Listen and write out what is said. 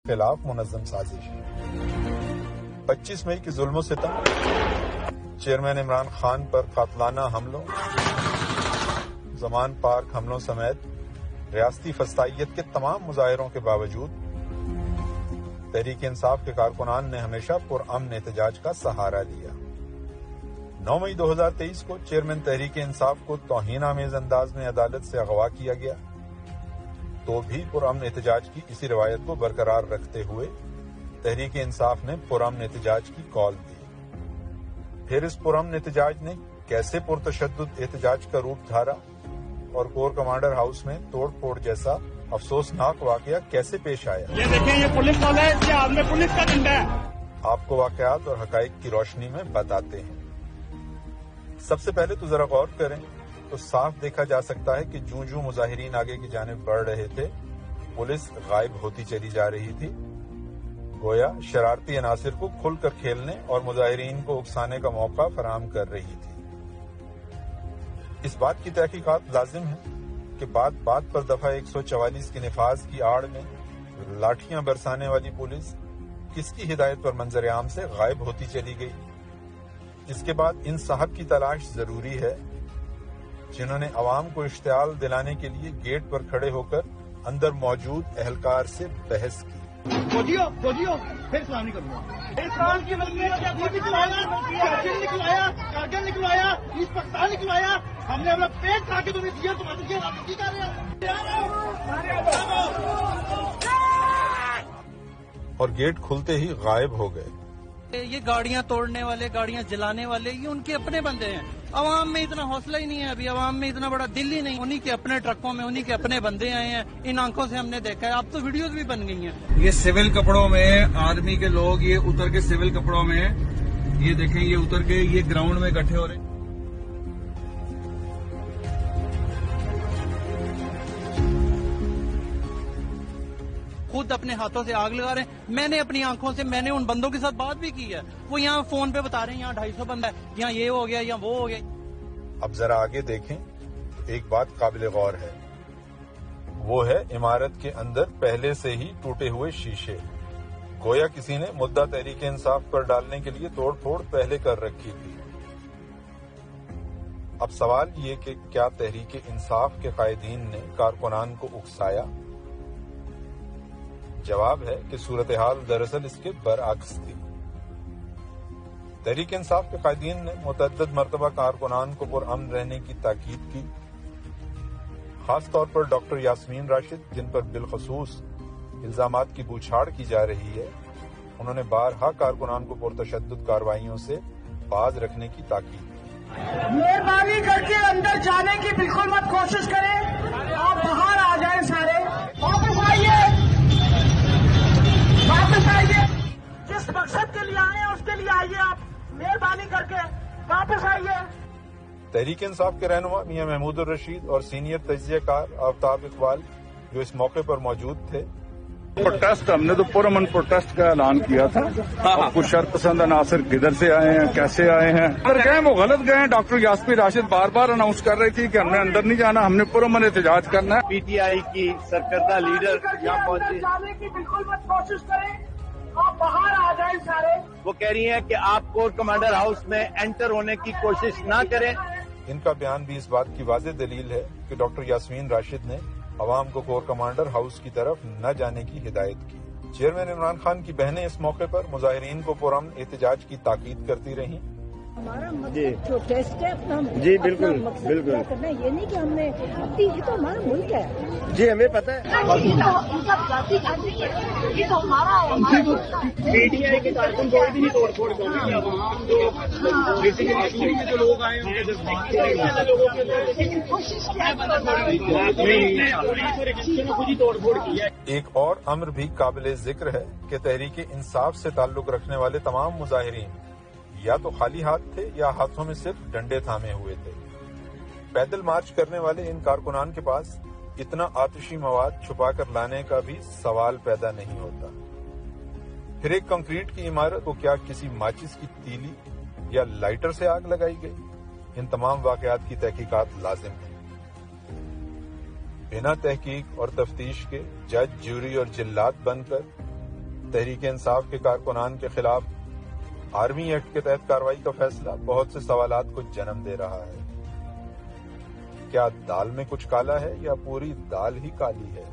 خلاف منظم سازش۔ 25 مئی کی ظلم و ستم، چیئرمین عمران خان پر قاتلانہ حملوں، زمان پارک حملوں سمیت ریاستی فسطائیت کے تمام مظاہروں کے باوجود تحریک انصاف کے کارکنان نے ہمیشہ پرامن احتجاج کا سہارا لیا۔ 9 مئی 2023 کو چیئرمین تحریک انصاف کو توہین آمیز انداز میں عدالت سے اغوا کیا گیا، تو بھی پرامن احتجاج کی اسی روایت کو برقرار رکھتے ہوئے تحریک انصاف نے پرامن احتجاج کی کال دی۔ پھر اس پرامن احتجاج نے کیسے پرتشدد احتجاج کا روپ دھارا اور کور کمانڈر ہاؤس میں توڑ پھوڑ جیسا افسوسناک واقعہ کیسے پیش آیا؟ یہ دیکھیں، یہ پولیس والے ہیں، یہ ہم نے پولیس کا ڈنڈا ہے۔ آپ کو واقعات اور حقائق کی روشنی میں بتاتے ہیں۔ سب سے پہلے تو ذرا غور کریں تو صاف دیکھا جا سکتا ہے کہ جوں مظاہرین آگے کی جانب بڑھ رہے تھے، پولیس غائب ہوتی چلی جا رہی تھی، گویا شرارتی عناصر کو کھل کر کھیلنے اور مظاہرین کو اکسانے کا موقع فراہم کر رہی تھی۔ اس بات کی تحقیقات لازم ہے کہ بات پر دفعہ 144 کے نفاذ کی آڑ میں لاٹھیاں برسانے والی پولیس کس کی ہدایت پر منظر عام سے غائب ہوتی چلی گئی۔ اس کے بعد ان صاحب کی تلاش ضروری ہے جنہوں نے عوام کو اشتعال دلانے کے لیے گیٹ پر کھڑے ہو کر اندر موجود اہلکار سے بحث کی۔ پھر سلام کروں گا۔ اسلام کی کارگل نکلوایا، ایسٹ پاکستان نکلوایا، ہم نے اپنا پیٹ کھا کے تمہیں دیا، تمہارے واپسی کر رہے ہیں۔ اور گیٹ کھلتے ہی غائب ہو گئے۔ یہ گاڑیاں توڑنے والے، گاڑیاں جلانے والے، یہ ان کے اپنے بندے ہیں۔ عوام میں اتنا حوصلہ ہی نہیں ہے، ابھی عوام میں اتنا بڑا دل ہی نہیں۔ انہی کے اپنے ٹرکوں میں انہی کے اپنے بندے آئے ہیں، ان آنکھوں سے ہم نے دیکھا ہے۔ اب تو ویڈیوز بھی بن گئی ہیں۔ یہ سول کپڑوں میں آرمی کے لوگ یہ اتر کے سول کپڑوں میں، یہ دیکھیں یہ اتر کے یہ گراؤنڈ میں اکٹھے ہو رہے ہیں۔ خود اپنے ہاتھوں سے آگ لگا رہے ہیں۔ میں نے اپنی آنکھوں سے، میں نے ان بندوں کے ساتھ بات بھی کی ہے، وہ یہاں فون پہ بتا رہے ہیں یہاں 250 بندہ ہے، یہاں یہ ہو گیا، یہاں وہ ہو گیا۔ اب ذرا آگے دیکھیں، ایک بات قابل غور ہے، وہ ہے عمارت کے اندر پہلے سے ہی ٹوٹے ہوئے شیشے۔ گویا کسی نے مدعا تحریک انصاف پر ڈالنے کے لیے توڑ پھوڑ پہلے کر رکھی تھی۔ اب سوال یہ کہ کیا تحریک انصاف کے قائدین نے کارکنان کو اکسایا؟ جواب ہے کہ صورتحال دراصل اس کے برعکس تھی۔ تحریک انصاف کے قائدین نے متعدد مرتبہ کارکنان کو پرامن رہنے کی تاکید کی، خاص طور پر ڈاکٹر یاسمین راشد جن پر بالخصوص الزامات کی بوچھاڑ کی جا رہی ہے۔ انہوں نے بارہا کارکنان کو پرتشدد کارروائیوں سے باز رکھنے کی تاکید کی۔ مہربانی کر کے اندر جانے کی بالکل مت کوشش کریں، آپ باہر آ جائیں، سارے واپس آئیے، واپس آئیے، جس مقصد کے لیے آئے ہیں اس کے لیے آئیے، آپ مہربانی کر کے واپس آئیے۔ تحریک انصاف کے رہنما میاں محمود الرشید اور سینئر تجزیہ کار آفتاب اقبال جو اس موقع پر موجود تھے۔ پروٹیسٹ ہم نے تو پرامن پروٹیسٹ کا اعلان کیا تھا، اور کچھ شر پسند عناصر کدھر سے آئے ہیں، کیسے آئے ہیں، اگر گئے وہ غلط گئے ہیں۔ ڈاکٹر یاسمین راشد بار بار اناؤنس کر رہی تھی کہ ہم نے اندر نہیں جانا، ہم نے پرامن احتجاج کرنا ہے۔ پی ٹی آئی کی سرکردہ لیڈر یہاں پہنچے، جانے کی بالکل مت کوشش کریں، آپ باہر آ جائیں، سارے وہ کہہ رہی ہیں کہ آپ کور کمانڈر ہاؤس میں انٹر ہونے کی کوشش نہ کریں۔ ان کا بیان بھی اس بات کی واضح دلیل ہے کہ ڈاکٹر یاسمین راشد نے عوام کو کور کمانڈر ہاؤس کی طرف نہ جانے کی ہدایت کی۔ چیئرمین عمران خان کی بہنیں اس موقع پر مظاہرین کو پرامن احتجاج کی تاکید کرتی رہیں۔ ہمارا مقصد جو ٹیسٹ ہے اپنا، جی بالکل بالکل کرنا ہے، یہ نہیں کہ ہم نے اپنی، یہ تو ہمارا ملک ہے۔ جی ہمیں پتہ ہے یہ تو ہمارا ہے۔ پی ٹی آئی کے کارکن کوئی بھی نہیں توڑ پھوڑ کر رہی ہے، عوام جو بیسیکلی میں جو لوگ آئے ہیں کوشش کیا خود ہی توڑ پھوڑ کی ہے۔ ایک اور امر بھی قابل ذکر ہے کہ تحریک انصاف سے تعلق رکھنے والے تمام مظاہرین یا تو خالی ہاتھ تھے یا ہاتھوں میں صرف ڈنڈے تھامے ہوئے تھے۔ پیدل مارچ کرنے والے ان کارکنان کے پاس اتنا آتشی مواد چھپا کر لانے کا بھی سوال پیدا نہیں ہوتا۔ پھر ایک کنکریٹ کی عمارت کو کیا کسی ماچس کی تیلی یا لائٹر سے آگ لگائی گئی؟ ان تمام واقعات کی تحقیقات لازم ہیں۔ بنا تحقیق اور تفتیش کے جج، جوری اور جلاد بن کر تحریک انصاف کے کارکنان کے خلاف آرمی ایکٹ کے تحت کارروائی کا فیصلہ بہت سے سوالات کو جنم دے رہا ہے۔ کیا دال میں کچھ کالا ہے یا پوری دال ہی کالی ہے؟